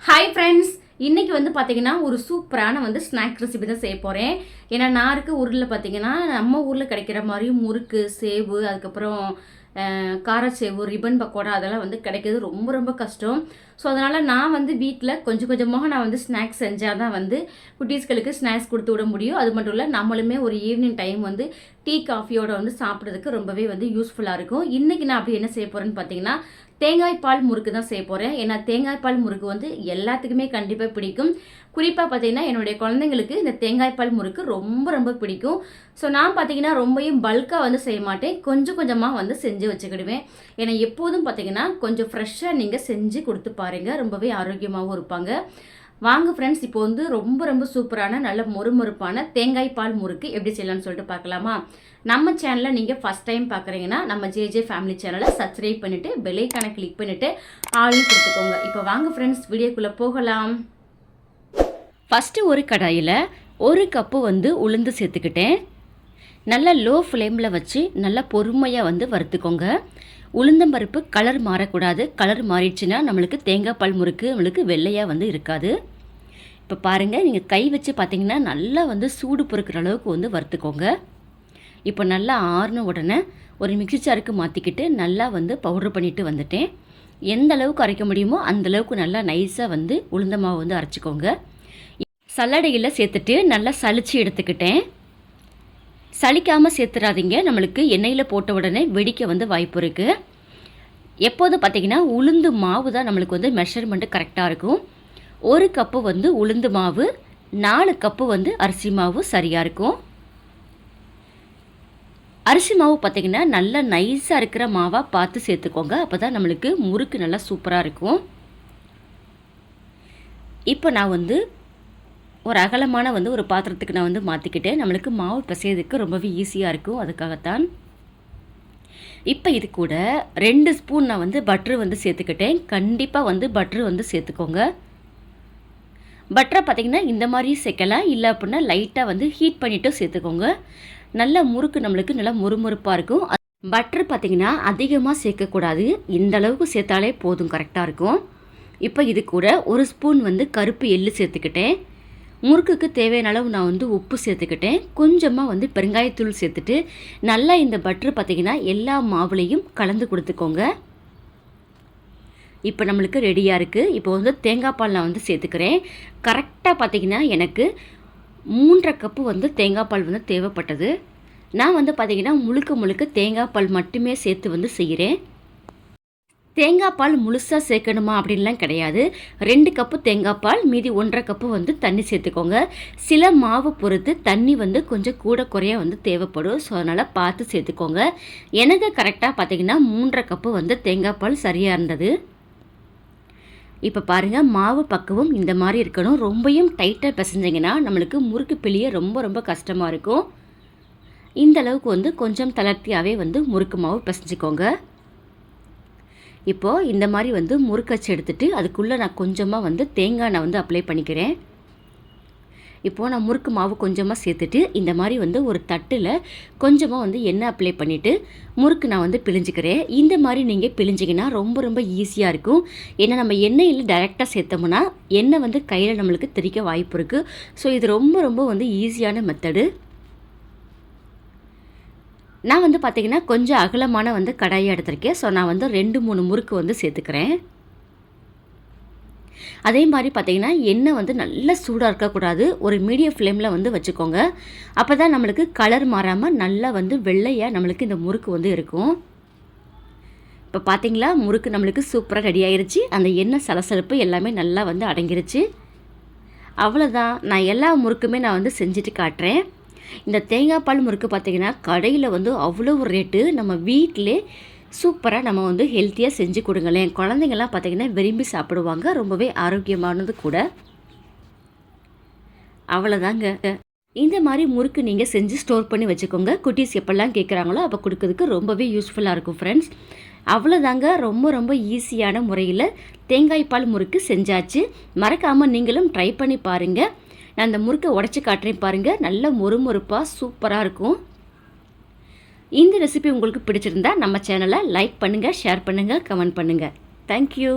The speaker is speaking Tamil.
ஹாய் ஃப்ரெண்ட்ஸ், இன்றைக்கி வந்து பார்த்தீங்கன்னா ஒரு சூப்பரான வந்து ஸ்நாக் ரெசிபி தான் செய்ய போகிறேன். ஏன்னா நான் இருக்க ஊரில் பார்த்தீங்கன்னா நம்ம ஊரில் கிடைக்கிற மாதிரி முறுக்கு, சேவு, அதுக்கப்புறம் காரச்சேவு, ரிப்பன் பக்கோடா அதெல்லாம் வந்து கிடைக்கிறது ரொம்ப ரொம்ப கஷ்டம். ஸோ அதனால் நான் வந்து வீட்டில் கொஞ்சம் கொஞ்சமாக நான் வந்து ஸ்நாக்ஸ் செஞ்சால் தான் வந்து குட்டீஸ்களுக்கு ஸ்நாக்ஸ் கொடுத்து விட முடியும். அது மட்டும் இல்லை, நம்மளுமே ஒரு ஈவினிங் டைம் வந்து டீ காஃபியோட வந்து சாப்பிட்றதுக்கு ரொம்பவே வந்து யூஸ்ஃபுல்லாக இருக்கும். இன்றைக்கி நான் அப்படி என்ன செய்ய போகிறேன்னு பார்த்தீங்கன்னா தேங்காய் பால் முறுக்கு தான் செய்ய போகிறேன். ஏன்னா தேங்காய் பால் முறுக்கு வந்து எல்லாத்துக்குமே கண்டிப்பாக பிடிக்கும். குறிப்பாக பார்த்தீங்கன்னா என்னுடைய குழந்தைங்களுக்கு இந்த தேங்காய் பால் முறுக்கு ரொம்ப ரொம்ப பிடிக்கும். ஸோ நான் பார்த்தீங்கன்னா ரொம்பவும் பல்காக வந்து செய்ய மாட்டேன், கொஞ்சம் கொஞ்சமாக வந்து செஞ்சு வச்சுக்கிடுவேன். ஏன்னா எப்போதும் பார்த்தீங்கன்னா கொஞ்சம் ஃப்ரெஷ்ஷாக நீங்கள் செஞ்சு கொடுத்து பாருங்கள், ரொம்பவே ஆரோக்கியமாகவும் இருப்பாங்க. வாங்க ஃப்ரெண்ட்ஸ், இப்போ வந்து ரொம்ப ரொம்ப சூப்பரான நல்ல மொறுமொறுப்பான தேங்காய் பால் முறுக்கு எப்படி செய்யலாம்னு சொல்லிட்டு பார்க்கலாமா? நம்ம சேனலை நீங்கள் ஃபஸ்ட் டைம் பார்க்குறீங்கன்னா நம்ம ஜேஜே ஃபேமிலி சேனலை சப்ஸ்கிரைப் பண்ணிவிட்டு பெல்லைக்கான கிளிக் பண்ணிவிட்டு ஆள்னு கொடுத்துக்கோங்க. இப்போ வாங்க ஃப்ரெண்ட்ஸ், வீடியோக்குள்ளே போகலாம். ஃபஸ்ட்டு ஒரு கடாயில் 1 கப்பு வந்து உளுந்து சேர்த்துக்கிட்டேன். நல்லா லோ ஃப்ளேமில் வச்சு நல்லா பொறுமையாக வந்து வறுத்துக்கோங்க. உளுந்தம்பருப்பு கலர் மாறக்கூடாது. கலர் மாறிடுச்சுன்னா நம்மளுக்கு தேங்காய் பால் முறுக்கு நம்மளுக்கு வெள்ளையாக வந்து இருக்காது. இப்போ பாருங்கள், நீங்கள் கை வச்சு பார்த்தீங்கன்னா நல்லா வந்து சூடு பொறுக்கிற அளவுக்கு வந்து வறுத்துக்கோங்க. இப்போ நல்லா ஆறுன உடனே ஒரு மிக்ஸி ஜாருக்கு மாற்றிக்கிட்டு நல்லா வந்து பவுட்ரு பண்ணிவிட்டு வந்துட்டேன். எந்த அளவுக்கு அரைக்க முடியுமோ அந்தளவுக்கு நல்லா நைஸாக வந்து உளுந்த மாவு வந்து அரைச்சிக்கோங்க. சல்லடையில் சேர்த்துட்டு நல்லா சலிச்சு எடுத்துக்கிட்டேன். சலிக்காமல் சேர்த்துடாதீங்க, நம்மளுக்கு எண்ணெயில் போட்ட உடனே வெடிக்க வந்து வாய்ப்பு இருக்குது. எப்போது பார்த்திங்கன்னா உளுந்து மாவு தான் நம்மளுக்கு வந்து மெஷர்மெண்ட்டு கரெக்டாக இருக்கும். 1 கப்பு வந்து உளுந்து மாவு, 4 கப்பு வந்து அரிசி மாவு சரியாக இருக்கும். அரிசி மாவு பார்த்திங்கன்னா நல்லா நைஸாக இருக்கிற மாவாக பார்த்து சேர்த்துக்கோங்க, அப்போ தான் நம்மளுக்கு முறுக்கு நல்லா சூப்பராக இருக்கும். இப்போ நான் வந்து ஒரு அகலமான வந்து ஒரு பாத்திரத்துக்கு நான் வந்து மாற்றிக்கிட்டேன். நம்மளுக்கு மாவு பிசையறதுக்கு ரொம்பவே ஈஸியாக இருக்கும், அதுக்காகத்தான். இப்போ இது கூட 2 ஸ்பூன் நான் வந்து பட்ரு வந்து சேர்த்துக்கிட்டேன். கண்டிப்பாக வந்து பட்ரு வந்து சேர்த்துக்கோங்க. பட்டரை பார்த்திங்கன்னா இந்த மாதிரி சேர்க்கலாம், இல்லை அப்படின்னா லைட்டாக வந்து ஹீட் பண்ணிவிட்டு சேர்த்துக்கோங்க. நல்ல முறுக்கு நம்மளுக்கு நல்லா முறுமுறுப்பாக இருக்கும். பட்ரு பார்த்திங்கன்னா அதிகமாக சேர்க்கக்கூடாது, இந்த அளவுக்கு சேர்த்தாலே போதும், கரெக்டாக இருக்கும். இப்போ இது கூட 1 ஸ்பூன் வந்து கருப்பு எள்ளு சேர்த்துக்கிட்டேன். முறுக்குக்கு தேவையான அளவு நான் வந்து உப்பு சேர்த்துக்கிட்டேன். கொஞ்சமாக வந்து பெருங்காயத்தூள் சேர்த்துட்டு நல்லா இந்த பட்டர் பார்த்திங்கன்னா எல்லா மாவுலையும் கலந்து கொடுத்துக்கோங்க. இப்போ நம்மளுக்கு ரெடியாக இருக்குது. இப்போ வந்து தேங்காய் பால் நான் வந்து சேர்த்துக்கிறேன். கரெக்டாக பார்த்திங்கன்னா எனக்கு 3.5 கப்பு வந்து தேங்காய் பால் வந்து தேவைப்பட்டது. நான் வந்து பார்த்திங்கன்னா முழுக்க தேங்காய் பால் மட்டுமே சேர்த்து வந்து செய்கிறேன். தேங்காய் பால் முழுசாக சேர்க்கணுமா அப்படின்லாம் கிடையாது. 2 கப்பு தேங்காய் பால், மீதி 1.5 கப்பு வந்து தண்ணி சேர்த்துக்கோங்க. சில மாவு பொறுத்து தண்ணி வந்து கொஞ்சம் கூட குறைய வந்து தேவைப்படும். ஸோ அதனால் பார்த்து சேர்த்துக்கோங்க. எனக்கு கரெக்டாக பார்த்திங்கன்னா 3.5 கப்பு வந்து தேங்காய் பால் சரியாக இருந்தது. இப்போ பாருங்கள், மாவு பக்குவம் இந்த மாதிரி இருக்கணும். ரொம்பவும் டைட்டாக பிசைஞ்சிங்கன்னா நம்மளுக்கு முறுக்கு பிழிய ரொம்ப ரொம்ப கஷ்டமாக இருக்கும். இந்த அளவுக்கு வந்து கொஞ்சம் தளர்த்தியாகவே வந்து முறுக்கு மாவு பிசைஞ்சிக்கோங்க. இப்போது இந்த மாதிரி வந்து முறுக்கச்சு எடுத்துகிட்டு அதுக்குள்ளே நான் கொஞ்சமாக வந்து தேங்காய் நான் வந்து அப்ளை பண்ணிக்கிறேன். இப்போது நான் முறுக்கு மாவு கொஞ்சமாக சேர்த்துட்டு இந்த மாதிரி வந்து ஒரு தட்டில் கொஞ்சமாக வந்து எண்ணெய் அப்ளை பண்ணிவிட்டு முறுக்கு நான் வந்து பிழிஞ்சிக்கிறேன். இந்த மாதிரி நீங்கள் பிழிஞ்சிங்கன்னா ரொம்ப ரொம்ப ஈஸியாக இருக்கும். ஏன்னா நம்ம எண்ணெயில் டைரெக்டாக சேர்த்தோம்னா எண்ணெய் வந்து கையில் நம்மளுக்கு தெறிக்க வாய்ப்பு இருக்குது. ஸோ இது ரொம்ப ரொம்ப வந்து ஈஸியான மெத்தடு. நான் வந்து பார்த்திங்கன்னா கொஞ்சம் அகலமான வந்து கடாயை எடுத்திருக்கேன். ஸோ நான் வந்து 2-3 முறுக்கு வந்து சேர்த்துக்கிறேன். அதே மாதிரி பார்த்திங்கன்னா எண்ணெய் வந்து நல்லா சூடாக இருக்கக்கூடாது, ஒரு மீடியம் ஃப்ளேமில் வந்து வச்சுக்கோங்க. அப்போ தான் நம்மளுக்கு கலர் மாறாமல் நல்லா வந்து வெள்ளையாக நம்மளுக்கு இந்த முறுக்கு வந்து இருக்கும். இப்போ பார்த்திங்களா, முறுக்கு நம்மளுக்கு சூப்பராக ரெடி ஆயிடுச்சு. அந்த எண்ணெய் சலசலப்பு எல்லாமே நல்லா வந்து அடங்கிருச்சு. அவ்வளோதான், நான் எல்லா முறுக்குமே நான் வந்து செஞ்சுட்டு காட்டுறேன். இந்த தேங்காய் பால் முறுக்கு பார்த்திங்கன்னா கடையில் வந்து அவ்வளோ ஒரு ரேட்டு. நம்ம வீட்டிலே சூப்பராக நம்ம வந்து ஹெல்த்தியாக செஞ்சு கொடுங்களேன். குழந்தைங்கள்லாம் பார்த்திங்கன்னா விரும்பி சாப்பிடுவாங்க, ரொம்பவே ஆரோக்கியமானது கூட. அவ்வளோதாங்க. இந்த மாதிரி முறுக்கு நீங்கள் செஞ்சு ஸ்டோர் பண்ணி வச்சுக்கோங்க. குட்டீஸ் எப்போல்லாம் கேட்குறாங்களோ அப்போ கொடுக்கறதுக்கு ரொம்பவே யூஸ்ஃபுல்லாக இருக்கும் ஃப்ரெண்ட்ஸ். அவ்வளோதாங்க, ரொம்ப ரொம்ப ஈஸியான முறையில் தேங்காய் பால் முறுக்கு செஞ்சாச்சு. மறக்காமல் நீங்களும் ட்ரை பண்ணி பாருங்கள். நான் அந்த முறுக்கை உடச்சி காட்டுறேன் பாருங்கள், நல்ல மொறுமொறுப்பாக சூப்பராக இருக்கும். இந்த ரெசிபி உங்களுக்கு பிடிச்சிருந்தா நம்ம சேனலை லைக் பண்ணுங்கள், ஷேர் பண்ணுங்கள், கமெண்ட் பண்ணுங்கள். தேங்க்யூ.